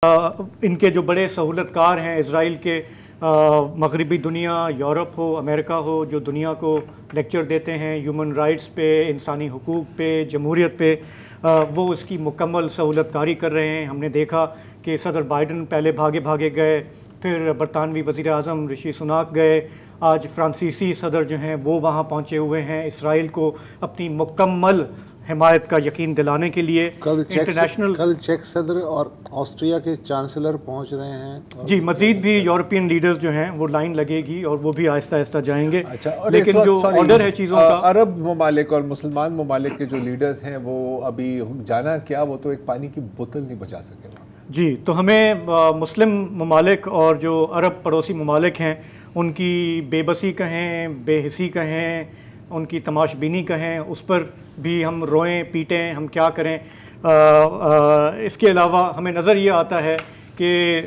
ان کے جو بڑے سہولت کار ہیں اسرائیل کے، مغربی دنیا، یورپ ہو، امریکہ ہو، جو دنیا کو لیکچر دیتے ہیں ہیومن رائٹس پہ، انسانی حقوق پہ، جمہوریت پہ، وہ اس کی مکمل سہولت کاری کر رہے ہیں۔ ہم نے دیکھا کہ صدر بائیڈن پہلے بھاگے گئے، پھر برطانوی وزیر اعظم رشی سناک گئے، آج فرانسیسی صدر جو ہیں وہ وہاں پہنچے ہوئے ہیں اسرائیل کو اپنی مکمل حمایت کا یقین دلانے کے لیے۔ کل چیک صدر اور آسٹریا کے چانسلر پہنچ رہے ہیں۔ جی، مزید بھی یورپین لیڈرز جو ہیں وہ لائن لگے گی اور وہ بھی آہستہ آہستہ جائیں گے۔ لیکن جو آرڈر ہے چیزوں کا، عرب ممالک اور مسلمان ممالک کے جو لیڈرز ہیں وہ ابھی جانا کیا، وہ تو ایک پانی کی بوتل نہیں بچا سکے۔ جی، تو ہمیں مسلم ممالک اور جو عرب پڑوسی ممالک ہیں ان کی بے بسی کہیں، بے حسی کہیں، ان کی تماش بینی کہیں، اس پر بھی ہم روئیں پیٹیں، ہم کیا کریں۔ اس کے علاوہ ہمیں نظر یہ آتا ہے کہ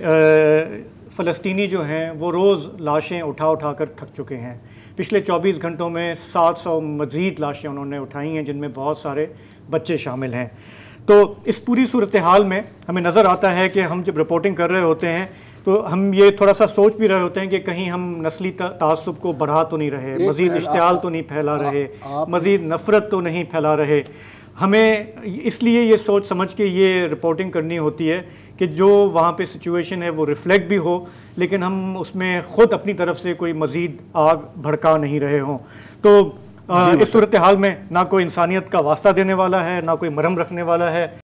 فلسطینی جو ہیں وہ روز لاشیں اٹھا کر تھک چکے ہیں۔ پچھلے 24 گھنٹوں میں 700 مزید لاشیں انہوں نے اٹھائی ہیں، جن میں بہت سارے بچے شامل ہیں۔ تو اس پوری صورتحال میں ہمیں نظر آتا ہے کہ ہم جب رپورٹنگ کر رہے ہوتے ہیں تو ہم یہ تھوڑا سا سوچ بھی رہے ہوتے ہیں کہ کہیں ہم نسلی تعصب کو بڑھا تو نہیں رہے، مزید اشتعال تو نہیں پھیلا رہے، مزید نفرت تو نہیں پھیلا رہے۔ ہمیں اس لیے یہ سوچ سمجھ کے یہ رپورٹنگ کرنی ہوتی ہے کہ جو وہاں پہ سچویشن ہے وہ ریفلیکٹ بھی ہو، لیکن ہم اس میں خود اپنی طرف سے کوئی مزید آگ بھڑکا نہیں رہے ہوں۔ تو اس صورتحال میں نہ کوئی انسانیت کا واسطہ دینے والا ہے، نہ کوئی مرہم رکھنے والا ہے۔